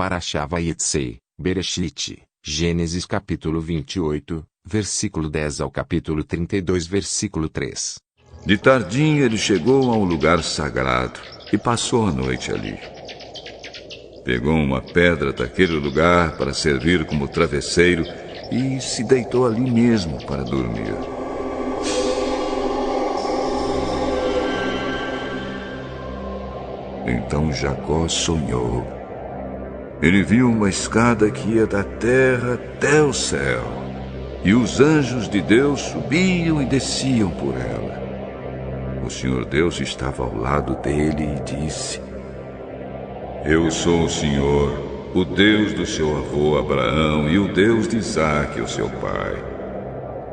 Parashá Vayetze, Bereshit, Gênesis capítulo 28, versículo 10 ao capítulo 32, versículo 3. De tardinha ele chegou a um lugar sagrado e passou a noite ali. Pegou uma pedra daquele lugar para servir como travesseiro e se deitou ali mesmo para dormir. Então Jacó sonhou. Ele viu uma escada que ia da terra até o céu, e os anjos de Deus subiam e desciam por ela. O Senhor Deus estava ao lado dele e disse: Eu sou o Senhor, o Deus do seu avô Abraão e o Deus de Isaque, o seu pai.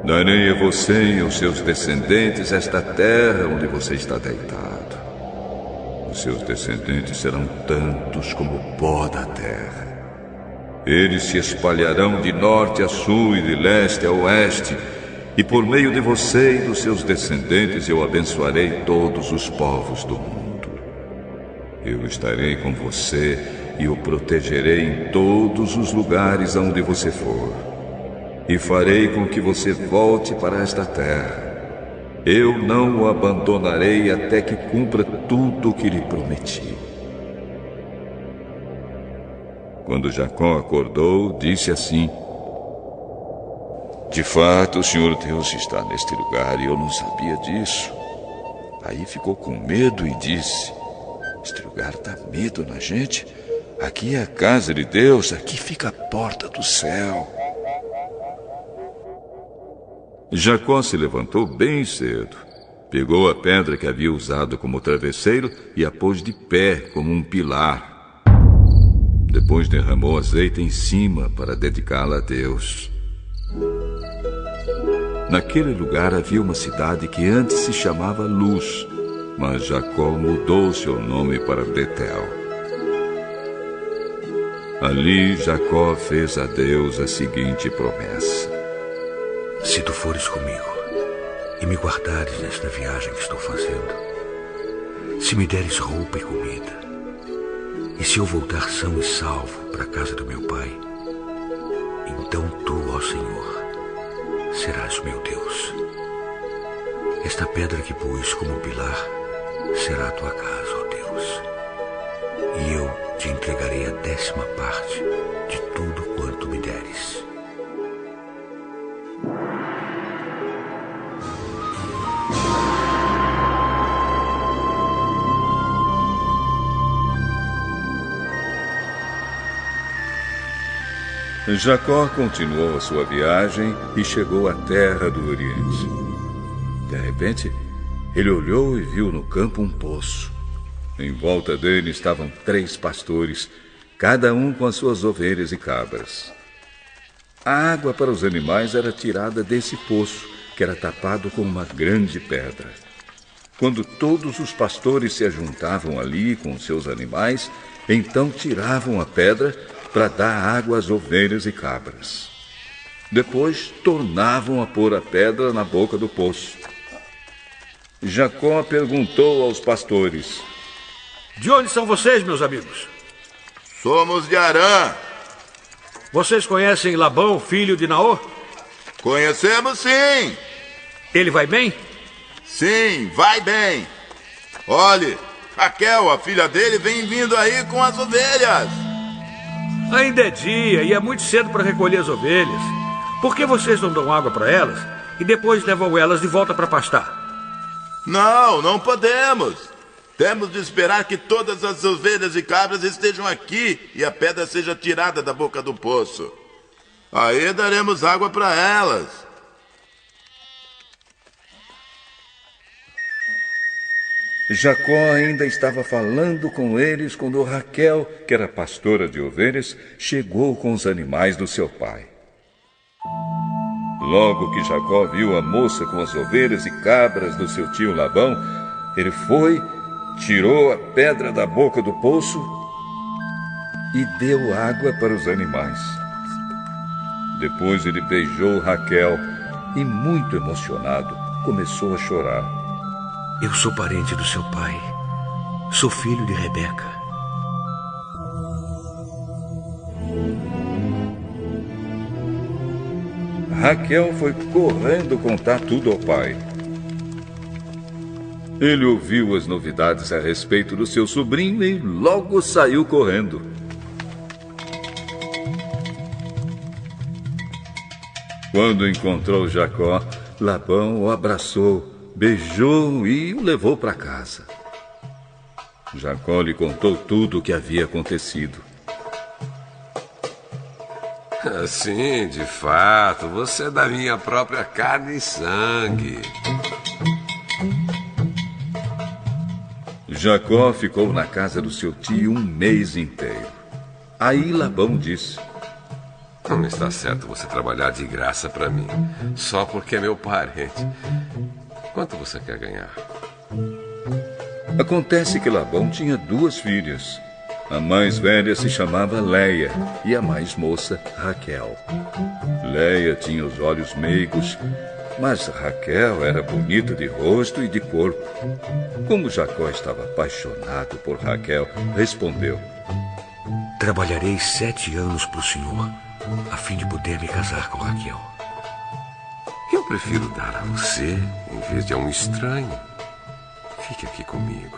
Darei a você e aos seus descendentes esta terra onde você está deitado. Os seus descendentes serão tantos como o pó da terra. Eles se espalharão de norte a sul e de leste a oeste, e por meio de você e dos seus descendentes eu abençoarei todos os povos do mundo. Eu estarei com você e o protegerei em todos os lugares aonde você for, e farei com que você volte para esta terra. Eu não o abandonarei até que cumpra tudo o que lhe prometi. Quando Jacó acordou, disse assim: De fato, o Senhor Deus está neste lugar e eu não sabia disso. Aí ficou com medo e disse: Este lugar dá medo na gente. Aqui é a casa de Deus, aqui fica a porta do céu. Jacó se levantou bem cedo, pegou a pedra que havia usado como travesseiro e a pôs de pé como um pilar. Depois derramou azeite em cima para dedicá-la a Deus. Naquele lugar havia uma cidade que antes se chamava Luz, mas Jacó mudou seu nome para Betel. Ali Jacó fez a Deus a seguinte promessa: Se tu fores comigo e me guardares nesta viagem que estou fazendo, se me deres roupa e comida, e se eu voltar são e salvo para a casa do meu pai, então tu, ó Senhor, serás o meu Deus. Esta pedra que pus como pilar será a tua casa, ó Deus, e eu te entregarei a 10ª parte de tudo quanto me deres. Jacó continuou a sua viagem e chegou à terra do Oriente. De repente, ele olhou e viu no campo um poço. Em volta dele estavam 3 pastores, cada um com as suas ovelhas e cabras. A água para os animais era tirada desse poço, que era tapado com uma grande pedra. Quando todos os pastores se ajuntavam ali com seus animais, então tiravam a pedra para dar água às ovelhas e cabras. Depois tornavam a pôr a pedra na boca do poço. Jacó perguntou aos pastores: De onde são vocês, meus amigos? Somos de Harã. Vocês conhecem Labão, filho de Naor? Conhecemos, sim. Ele vai bem? Sim, vai bem. Olhe, Raquel, a filha dele, vem vindo aí com as ovelhas. Ainda é dia e é muito cedo para recolher as ovelhas. Por que vocês não dão água para elas e depois levam elas de volta para pastar? Não podemos. Temos de esperar que todas as ovelhas e cabras estejam aqui e a pedra seja tirada da boca do poço. Aí daremos água para elas. Jacó ainda estava falando com eles quando Raquel, que era pastora de ovelhas, chegou com os animais do seu pai. Logo que Jacó viu a moça com as ovelhas e cabras do seu tio Labão, ele foi, tirou a pedra da boca do poço e deu água para os animais. Depois ele beijou Raquel e, muito emocionado, começou a chorar. Eu sou parente do seu pai. Sou filho de Rebeca. Raquel foi correndo contar tudo ao pai. Ele ouviu as novidades a respeito do seu sobrinho e logo saiu correndo. Quando encontrou Jacó, Labão o abraçou, beijou e o levou para casa. Jacó lhe contou tudo o que havia acontecido. Sim, de fato, você é da minha própria carne e sangue. Jacó ficou na casa do seu tio um mês inteiro. Aí Labão disse: Não está certo você trabalhar de graça para mim, só porque é meu parente. Quanto você quer ganhar? Acontece que Labão tinha 2 filhas. A mais velha se chamava Leia e a mais moça, Raquel. Leia tinha os olhos meigos, mas Raquel era bonita de rosto e de corpo. Como Jacó estava apaixonado por Raquel, respondeu: Trabalharei 7 anos para o senhor, a fim de poder me casar com Raquel. Eu prefiro dar a você em vez de a um estranho. Fique aqui comigo.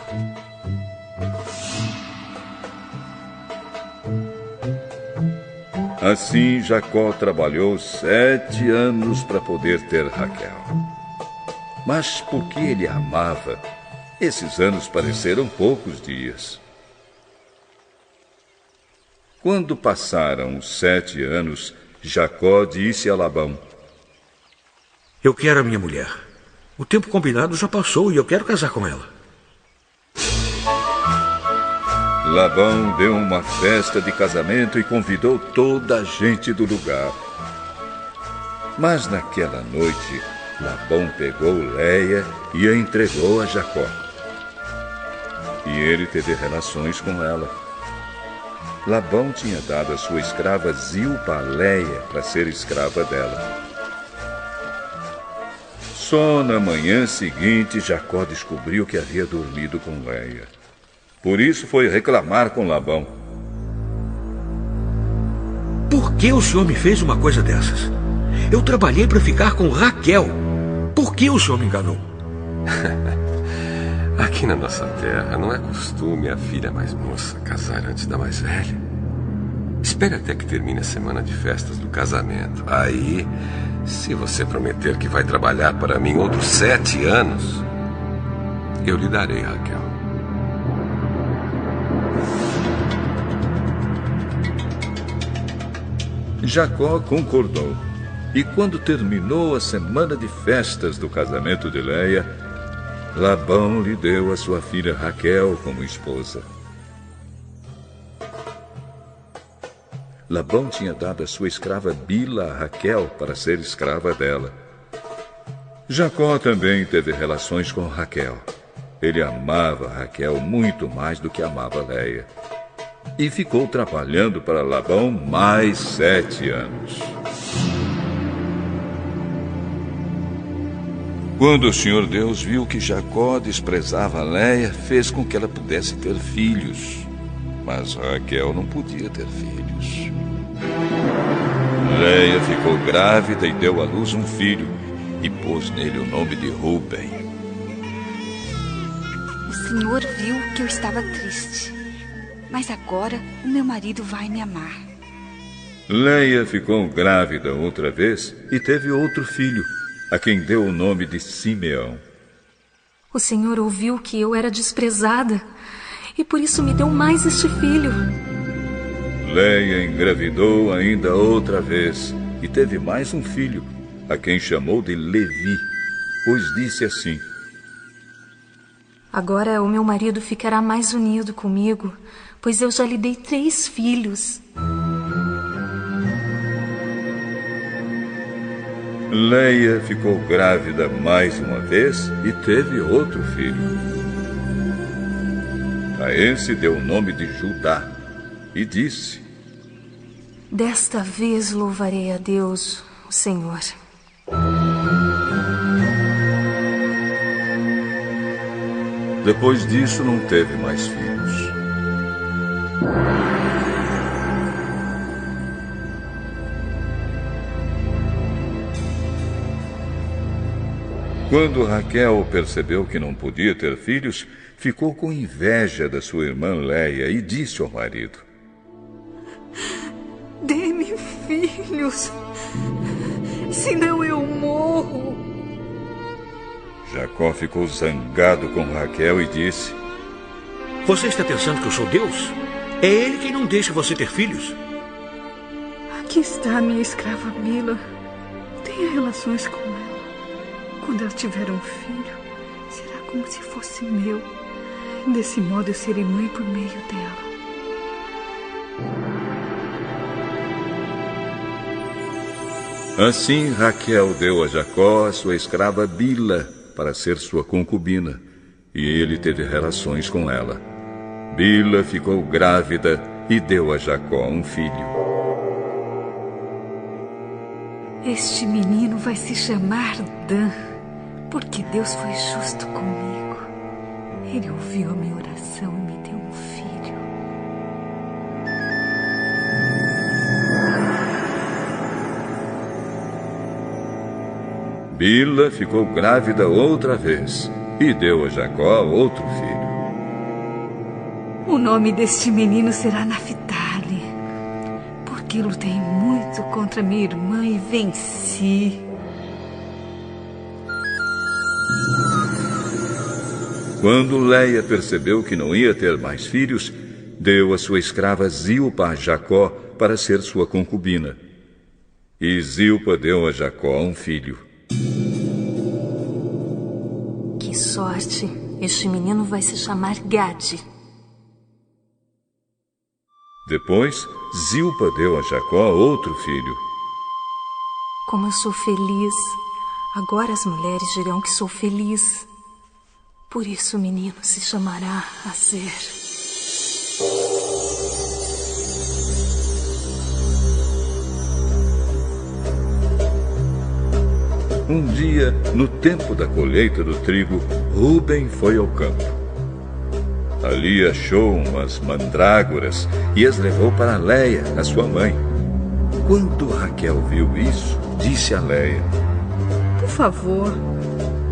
Assim Jacó trabalhou 7 anos para poder ter Raquel. Mas porque ele a amava, esses anos pareceram poucos dias. Quando passaram os 7 anos, Jacó disse a Labão: Eu quero a minha mulher. O tempo combinado já passou e eu quero casar com ela. Labão deu uma festa de casamento e convidou toda a gente do lugar. Mas naquela noite, Labão pegou Leia e a entregou a Jacó. E ele teve relações com ela. Labão tinha dado a sua escrava Zilpa a Leia para ser escrava dela. Só na manhã seguinte, Jacó descobriu que havia dormido com Leia. Por isso foi reclamar com Labão. Por que o senhor me fez uma coisa dessas? Eu trabalhei para ficar com Raquel. Por que o senhor me enganou? Aqui na nossa terra não é costume a filha mais moça casar antes da mais velha. Espere até que termine a semana de festas do casamento. Aí, se você prometer que vai trabalhar para mim outros 7 anos, eu lhe darei Raquel. Jacó concordou. E quando terminou a semana de festas do casamento de Leia, Labão lhe deu a sua filha Raquel como esposa. Labão tinha dado a sua escrava Bila a Raquel para ser escrava dela. Jacó também teve relações com Raquel. Ele amava Raquel muito mais do que amava Leia. E ficou trabalhando para Labão mais 7 anos. Quando o Senhor Deus viu que Jacó desprezava Leia, fez com que ela pudesse ter filhos. Mas Raquel não podia ter filhos. Leia ficou grávida e deu à luz um filho, e pôs nele o nome de Rúben. O Senhor viu que eu estava triste, mas agora o meu marido vai me amar. Leia ficou grávida outra vez e teve outro filho, a quem deu o nome de Simeão. O Senhor ouviu que eu era desprezada e por isso me deu mais este filho. Leia engravidou ainda outra vez e teve mais um filho, a quem chamou de Levi, pois disse assim: Agora o meu marido ficará mais unido comigo, pois eu já lhe dei 3 filhos. Leia ficou grávida mais uma vez e teve outro filho. A esse deu o nome de Judá e disse: Desta vez louvarei a Deus, o Senhor. Depois disso não teve mais filhos. Quando Raquel percebeu que não podia ter filhos, ficou com inveja da sua irmã Léia e disse ao marido: Dê-me filhos, senão eu morro. Jacó ficou zangado com Raquel e disse: Você está pensando que eu sou Deus? É ele quem não deixa você ter filhos. Aqui está a minha escrava Bila. Tenha relações com ela. Quando ela tiver um filho, será como se fosse meu. Desse modo eu serei mãe por meio dela. Assim Raquel deu a Jacó a sua escrava Bila para ser sua concubina, e ele teve relações com ela. Bila ficou grávida e deu a Jacó um filho. Este menino vai se chamar Dan, porque Deus foi justo comigo. Ele ouviu a minha oração e me deu um filho. Bila ficou grávida outra vez e deu a Jacó outro filho. O nome deste menino será Naphtali, porque lutei muito contra minha irmã e venci. Quando Léia percebeu que não ia ter mais filhos, deu a sua escrava Zilpa a Jacó para ser sua concubina. E Zilpa deu a Jacó um filho. Que sorte! Este menino vai se chamar Gade. Depois, Zilpa deu a Jacó outro filho. Como eu sou feliz! Agora as mulheres dirão que sou feliz. Por isso o menino se chamará Azer. Um dia, no tempo da colheita do trigo, Rúben foi ao campo. Ali achou umas mandrágoras e as levou para Léia, a sua mãe. Quando Raquel viu isso, disse a Léia: Por favor,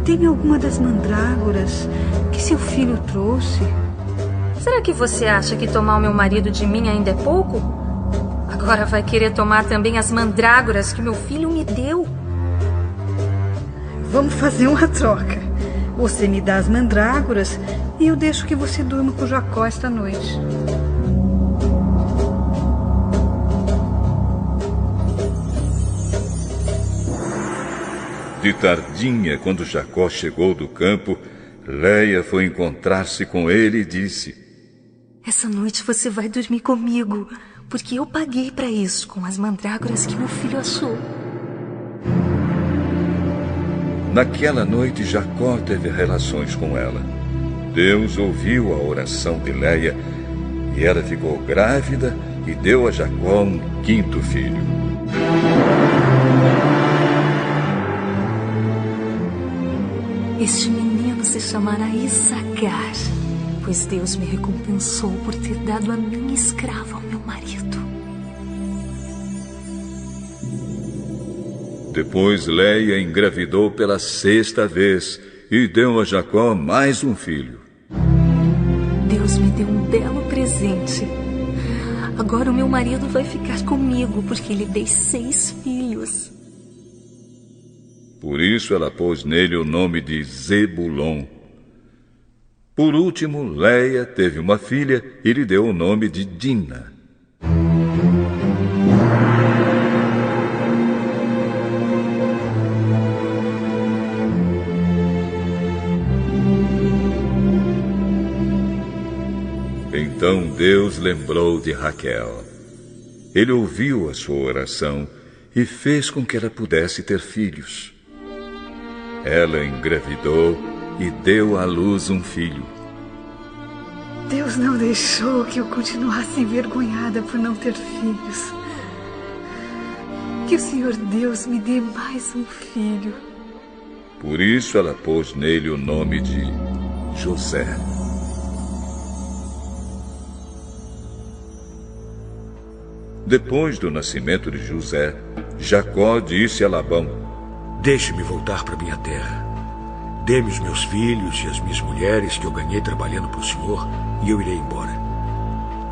dê-me alguma das mandrágoras que seu filho trouxe. Será que você acha que tomar o meu marido de mim ainda é pouco? Agora vai querer tomar também as mandrágoras que meu filho me deu. Vamos fazer uma troca. Você me dá as mandrágoras e eu deixo que você durma com Jacó esta noite. De tardinha, quando Jacó chegou do campo, Léia foi encontrar-se com ele e disse: Essa noite você vai dormir comigo, porque eu paguei para isso com as mandrágoras que meu filho achou. Naquela noite, Jacó teve relações com ela. Deus ouviu a oração de Léia e ela ficou grávida e deu a Jacó um quinto filho. Este menino se chamará Issacar, pois Deus me recompensou por ter dado a minha escrava ao meu marido. Depois Léia engravidou pela 6ª vez e deu a Jacó mais um filho. Deus me deu um belo presente. Agora o meu marido vai ficar comigo, porque lhe dei 6 filhos. Por isso ela pôs nele o nome de Zebulon. Por último, Léia teve uma filha e lhe deu o nome de Dina. Então Deus lembrou de Raquel. Ele ouviu a sua oração e fez com que ela pudesse ter filhos. Ela engravidou e deu à luz um filho. Deus não deixou que eu continuasse envergonhada por não ter filhos. Que o Senhor Deus me dê mais um filho. Por isso ela pôs nele o nome de José. Depois do nascimento de José, Jacó disse a Labão: Deixe-me voltar para minha terra. Dê-me os meus filhos e as minhas mulheres que eu ganhei trabalhando para o senhor e eu irei embora.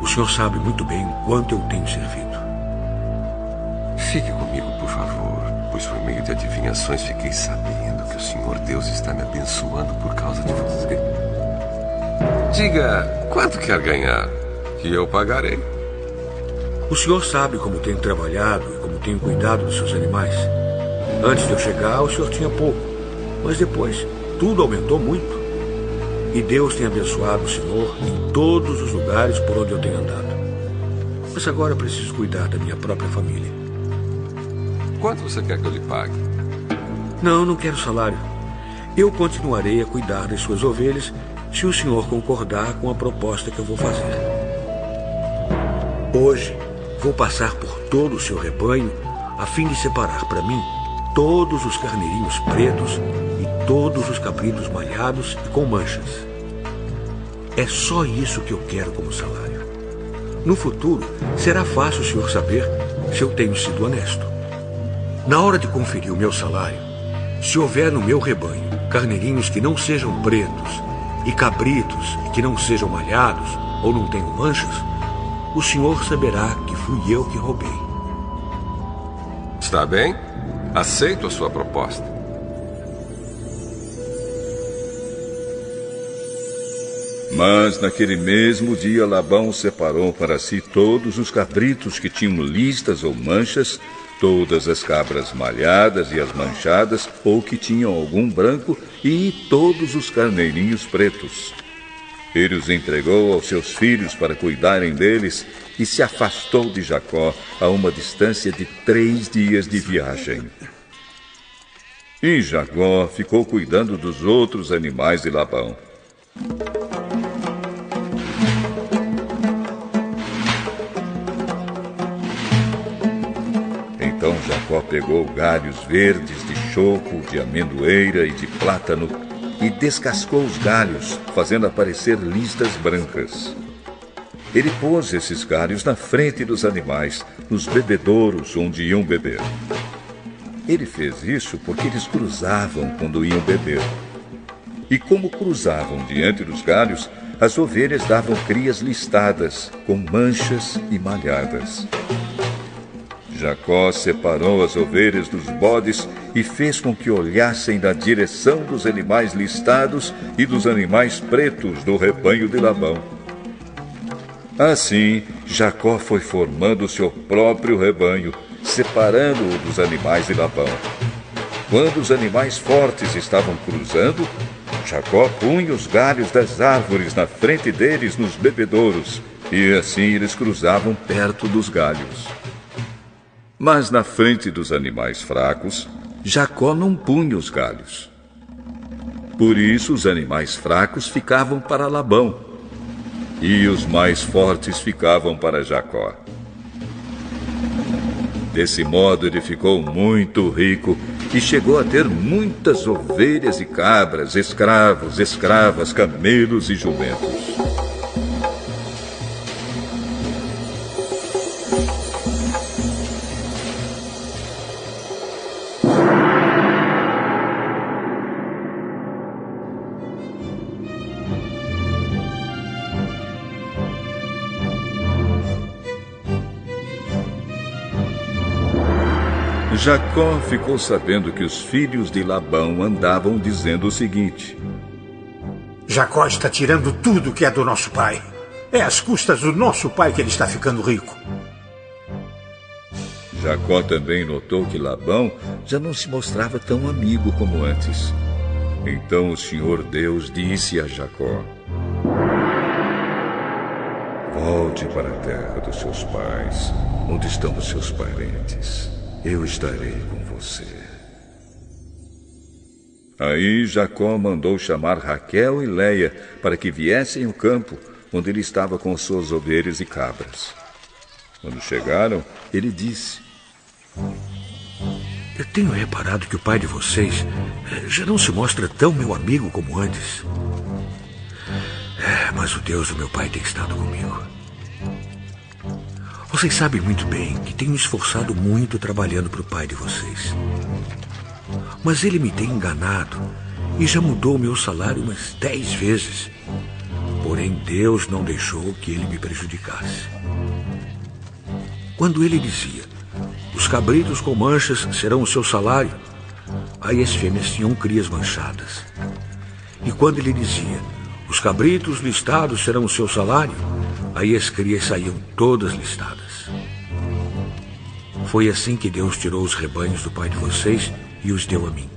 O senhor sabe muito bem o quanto eu tenho servido. Fique comigo, por favor, pois por meio de adivinhações fiquei sabendo que o Senhor Deus está me abençoando por causa de você. Diga, quanto quer ganhar? Que eu pagarei. O senhor sabe como tenho trabalhado e como tenho cuidado dos seus animais. Antes de eu chegar, o senhor tinha pouco, mas depois tudo aumentou muito. E Deus tem abençoado o senhor em todos os lugares por onde eu tenho andado. Mas agora eu preciso cuidar da minha própria família. Quanto você quer que eu lhe pague? Não quero salário. Eu continuarei a cuidar das suas ovelhas se o senhor concordar com a proposta que eu vou fazer. Hoje, vou passar por todo o seu rebanho a fim de separar para mim todos os carneirinhos pretos e todos os cabritos malhados e com manchas. É só isso que eu quero como salário. No futuro, será fácil o senhor saber se eu tenho sido honesto. Na hora de conferir o meu salário, se houver no meu rebanho carneirinhos que não sejam pretos e cabritos que não sejam malhados ou não tenham manchas, o senhor saberá que fui eu que roubei. Está bem? Aceito a sua proposta. Mas naquele mesmo dia Labão separou para si todos os cabritos que tinham listas ou manchas, todas as cabras malhadas e as manchadas, ou que tinham algum branco, e todos os carneirinhos pretos. Ele os entregou aos seus filhos para cuidarem deles e se afastou de Jacó a uma distância de 3 dias de viagem. E Jacó ficou cuidando dos outros animais de Labão. Então Jacó pegou galhos verdes de choco, de amendoeira e de plátano e descascou os galhos, fazendo aparecer listas brancas. Ele pôs esses galhos na frente dos animais, nos bebedouros onde iam beber. Ele fez isso porque eles cruzavam quando iam beber. E como cruzavam diante dos galhos, as ovelhas davam crias listadas, com manchas e malhadas. Jacó separou as ovelhas dos bodes e fez com que olhassem na direção dos animais listados e dos animais pretos do rebanho de Labão. Assim, Jacó foi formando seu próprio rebanho, separando-o dos animais de Labão. Quando os animais fortes estavam cruzando, Jacó punha os galhos das árvores na frente deles nos bebedouros, e assim eles cruzavam perto dos galhos. Mas na frente dos animais fracos, Jacó não punha os galhos. Por isso os animais fracos ficavam para Labão, e os mais fortes ficavam para Jacó. Desse modo ele ficou muito rico e chegou a ter muitas ovelhas e cabras, escravos, escravas, camelos e jumentos. Jacó ficou sabendo que os filhos de Labão andavam dizendo o seguinte: Jacó está tirando tudo que é do nosso pai. É às custas do nosso pai que ele está ficando rico. Jacó também notou que Labão já não se mostrava tão amigo como antes. Então o Senhor Deus disse a Jacó: volte para a terra dos seus pais, onde estão os seus parentes. Eu estarei com você. Aí Jacó mandou chamar Raquel e Leia para que viessem ao campo, onde ele estava com suas ovelhas e cabras. Quando chegaram, ele disse: eu tenho reparado que o pai de vocês já não se mostra tão meu amigo como antes. Mas o Deus do meu pai tem estado comigo. Vocês sabem muito bem que tenho me esforçado muito trabalhando para o pai de vocês. Mas ele me tem enganado e já mudou o meu salário umas 10 vezes. Porém, Deus não deixou que ele me prejudicasse. Quando ele dizia, os cabritos com manchas serão o seu salário, aí as fêmeas tinham crias manchadas. E quando ele dizia, os cabritos listados serão o seu salário, aí as crias saíam todas listadas. Foi assim que Deus tirou os rebanhos do pai de vocês e os deu a mim.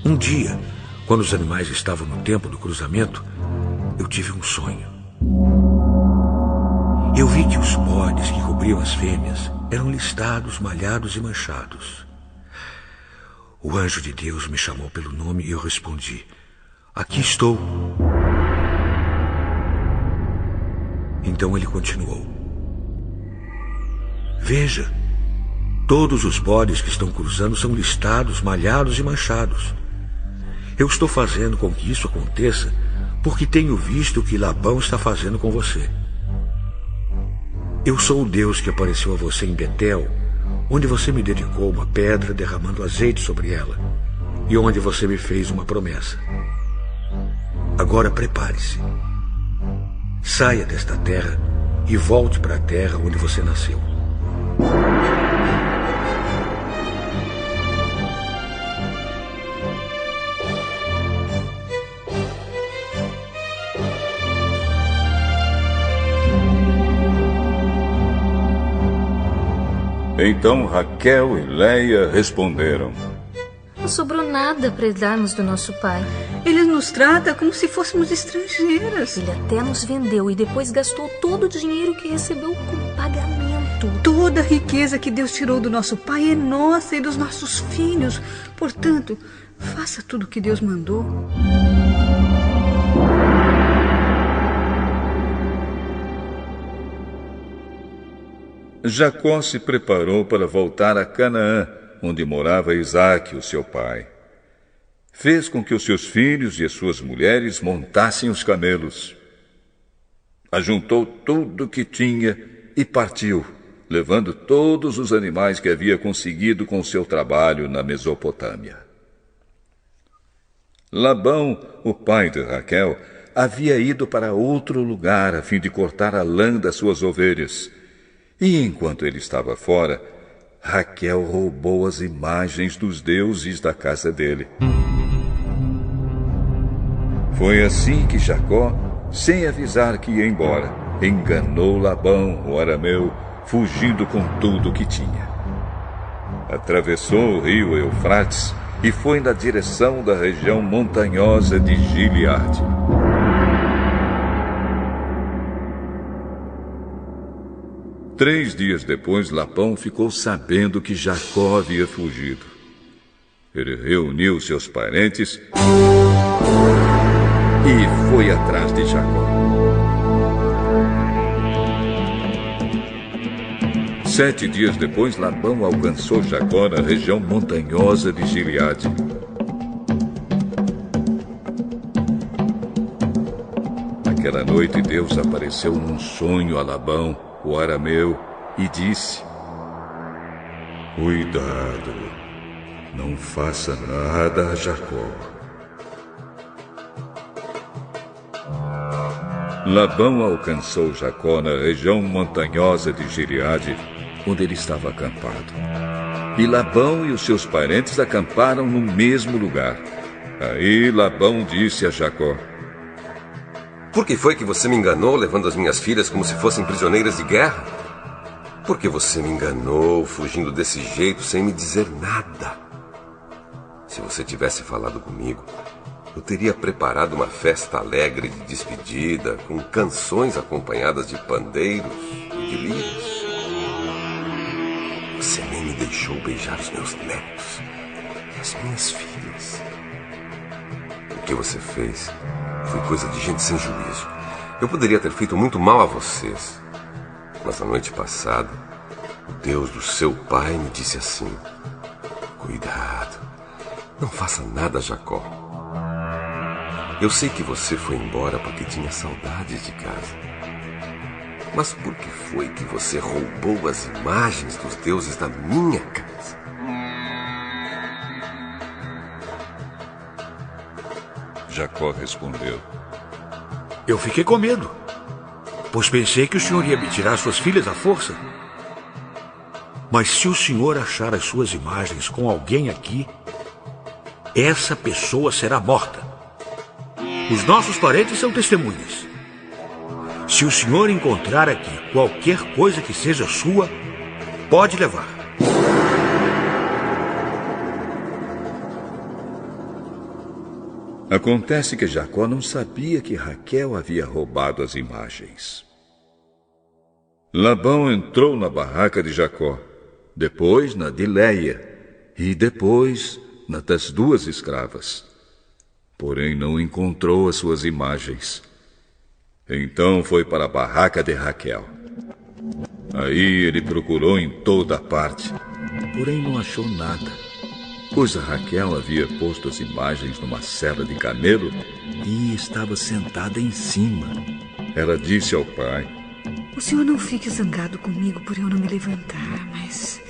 Um dia, quando os animais estavam no tempo do cruzamento, eu tive um sonho. Eu vi que os bodes que cobriam as fêmeas eram listados, malhados e manchados. O anjo de Deus me chamou pelo nome e eu respondi, aqui estou. Então ele continuou. Veja, todos os bodes que estão cruzando são listados, malhados e manchados. Eu estou fazendo com que isso aconteça porque tenho visto o que Labão está fazendo com você. Eu sou o Deus que apareceu a você em Betel, onde você me dedicou uma pedra derramando azeite sobre ela, e onde você me fez uma promessa. Agora prepare-se. Saia desta terra e volte para a terra onde você nasceu. Então Raquel e Leia responderam, não sobrou nada para darmos do nosso pai. Ele nos trata como se fôssemos estrangeiras. Ele até nos vendeu e depois gastou todo o dinheiro que recebeu como pagamento. Toda a riqueza que Deus tirou do nosso pai é nossa e dos nossos filhos. Portanto, faça tudo o que Deus mandou. Jacó se preparou para voltar a Canaã, onde morava Isaque, o seu pai. Fez com que os seus filhos e as suas mulheres montassem os camelos. Ajuntou tudo o que tinha e partiu, levando todos os animais que havia conseguido com seu trabalho na Mesopotâmia. Labão, o pai de Raquel, havia ido para outro lugar a fim de cortar a lã das suas ovelhas. E enquanto ele estava fora, Raquel roubou as imagens dos deuses da casa dele. Foi assim que Jacó, sem avisar que ia embora, enganou Labão, o arameu, fugindo com tudo o que tinha. Atravessou o rio Eufrates e foi na direção da região montanhosa de Gileade. Três dias depois, Labão ficou sabendo que Jacó havia fugido. Ele reuniu seus parentes e foi atrás de Jacó. 7 dias depois, Labão alcançou Jacó na região montanhosa de Gileade. Naquela noite, Deus apareceu num sonho a Labão, o arameu, e disse: cuidado, não faça nada a Jacó. Labão alcançou Jacó na região montanhosa de Gileade, onde ele estava acampado. E Labão e os seus parentes acamparam no mesmo lugar. Aí Labão disse a Jacó: por que foi que você me enganou, levando as minhas filhas como se fossem prisioneiras de guerra? Por que você me enganou, fugindo desse jeito, sem me dizer nada? Se você tivesse falado comigo, eu teria preparado uma festa alegre de despedida, com canções acompanhadas de pandeiros e de lírios. Você nem me deixou beijar os meus netos e as minhas filhas. O que você fez foi coisa de gente sem juízo. Eu poderia ter feito muito mal a vocês. Mas na noite passada, o Deus do seu pai me disse assim: cuidado, não faça nada, Jacó. Eu sei que você foi embora porque tinha saudades de casa. Mas por que foi que você roubou as imagens dos deuses da minha casa? Jacó respondeu: Eu fiquei com medo, pois pensei que o senhor ia me tirar suas filhas à força. Mas se o senhor achar as suas imagens com alguém aqui, essa pessoa será morta. Os nossos parentes são testemunhas. Se o senhor encontrar aqui qualquer coisa que seja sua, pode levar. Acontece que Jacó não sabia que Raquel havia roubado as imagens. Labão entrou na barraca de Jacó, depois na de Léia e depois na das 2 escravas. Porém não encontrou as suas imagens. Então foi para a barraca de Raquel. Aí ele procurou em toda parte, porém não achou nada, pois a Raquel havia posto as imagens numa sela de camelo e estava sentada em cima. Ela disse ao pai: O senhor não fique zangado comigo por eu não me levantar, mas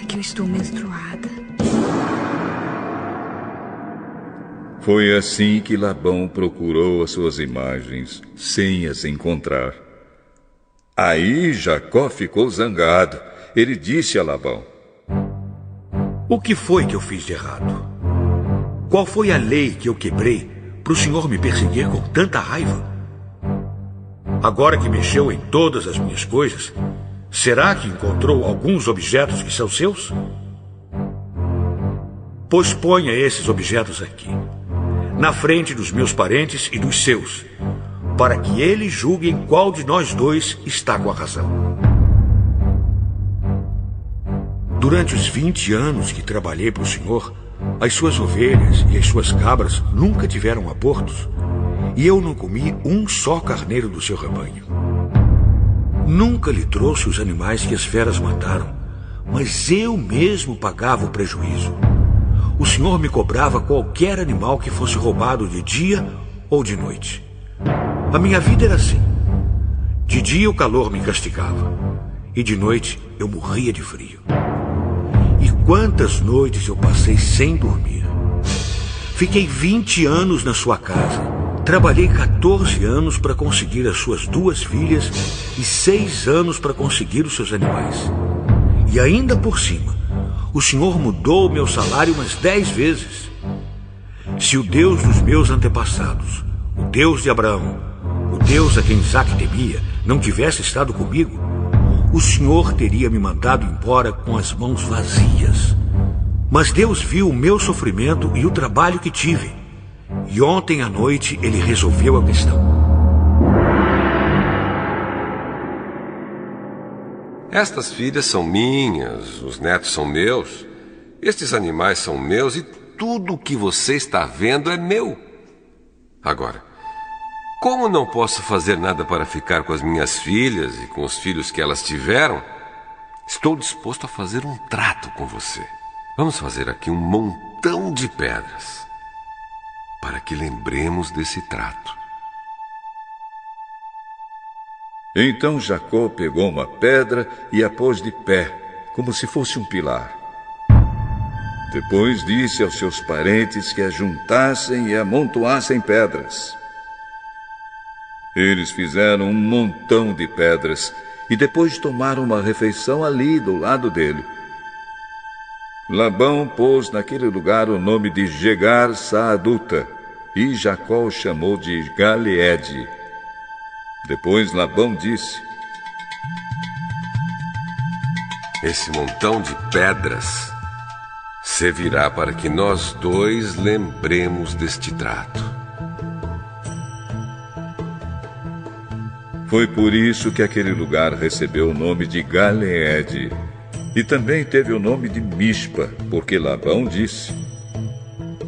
é que eu estou menstruada. Foi assim que Labão procurou as suas imagens, sem as encontrar. Aí Jacó ficou zangado. Ele disse a Labão: O que foi que eu fiz de errado? Qual foi a lei que eu quebrei para o senhor me perseguir com tanta raiva? Agora que mexeu em todas as minhas coisas, será que encontrou alguns objetos que são seus? Pois ponha esses objetos aqui, na frente dos meus parentes e dos seus, para que eles julguem qual de nós 2 está com a razão. Durante os 20 anos que trabalhei para o senhor, as suas ovelhas e as suas cabras nunca tiveram abortos, e eu não comi um só carneiro do seu rebanho. Nunca lhe trouxe os animais que as feras mataram, mas eu mesmo pagava o prejuízo. O senhor me cobrava qualquer animal que fosse roubado de dia ou de noite. A minha vida era assim. De dia o calor me castigava, e de noite eu morria de frio. E quantas noites eu passei sem dormir. Fiquei 20 anos na sua casa. Trabalhei 14 anos para conseguir as suas 2 filhas e 6 anos para conseguir os seus animais. E ainda por cima, o senhor mudou o meu salário umas 10 vezes. Se o Deus dos meus antepassados, o Deus de Abraão, o Deus a quem Isaque temia, não tivesse estado comigo, o senhor teria me mandado embora com as mãos vazias. Mas Deus viu o meu sofrimento e o trabalho que tive. E ontem à noite ele resolveu a questão. Estas filhas são minhas, os netos são meus, estes animais são meus e tudo o que você está vendo é meu. Agora, como não posso fazer nada para ficar com as minhas filhas e com os filhos que elas tiveram, estou disposto a fazer um trato com você. Vamos fazer aqui um montão de pedras, para que lembremos desse trato. Então Jacó pegou uma pedra e a pôs de pé, como se fosse um pilar. Depois disse aos seus parentes que a juntassem e amontoassem pedras. Eles fizeram um montão de pedras e depois tomaram uma refeição ali do lado dele. Labão pôs naquele lugar o nome de Jegar-Saaduta e Jacó o chamou de Galeede. Depois Labão disse: Esse montão de pedras servirá para que nós 2 lembremos deste trato. Foi por isso que aquele lugar recebeu o nome de Galeede. E também teve o nome de Mispa, porque Labão disse: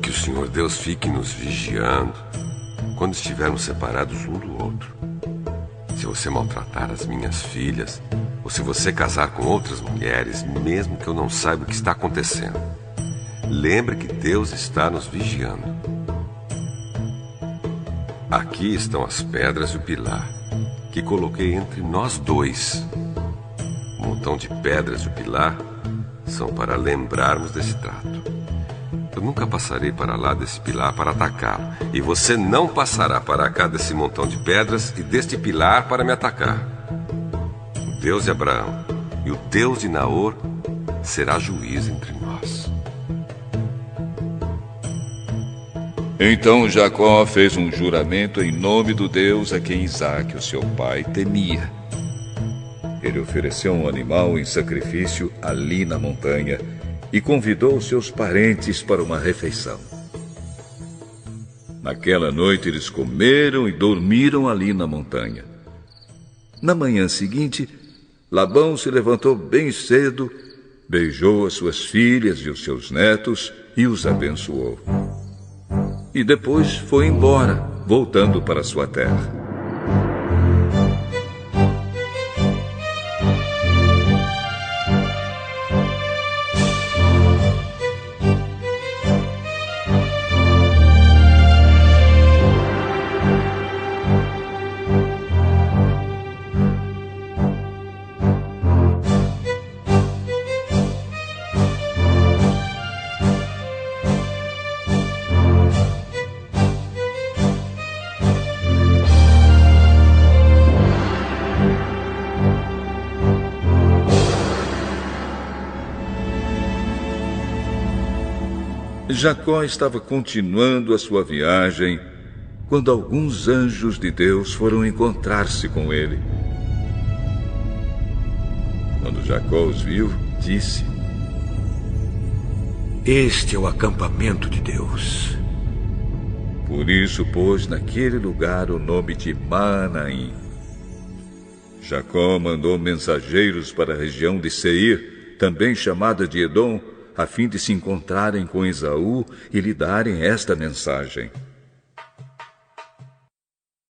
Que o Senhor Deus fique nos vigiando quando estivermos separados um do outro. Se você maltratar as minhas filhas, ou se você casar com outras mulheres, mesmo que eu não saiba o que está acontecendo, lembre que Deus está nos vigiando. Aqui estão as pedras e o pilar que coloquei entre nós 2. O montão de pedras e o pilar são para lembrarmos desse trato. Eu nunca passarei para lá desse pilar para atacá-lo. E você não passará para cá desse montão de pedras e deste pilar para me atacar. O Deus de Abraão e o Deus de Naor será juiz entre nós. Então Jacó fez um juramento em nome do Deus a quem Isaque, o seu pai, temia. Ele ofereceu um animal em sacrifício ali na montanha e convidou seus parentes para uma refeição. Naquela noite eles comeram e dormiram ali na montanha. Na manhã seguinte, Labão se levantou bem cedo, beijou as suas filhas e os seus netos e os abençoou. E depois foi embora, voltando para sua terra. Jacó estava continuando a sua viagem quando alguns anjos de Deus foram encontrar-se com ele. Quando Jacó os viu, disse: Este é o acampamento de Deus. Por isso pôs naquele lugar o nome de Maanaim. Jacó mandou mensageiros para a região de Seir, também chamada de Edom, a fim de se encontrarem com Esaú e lhe darem esta mensagem: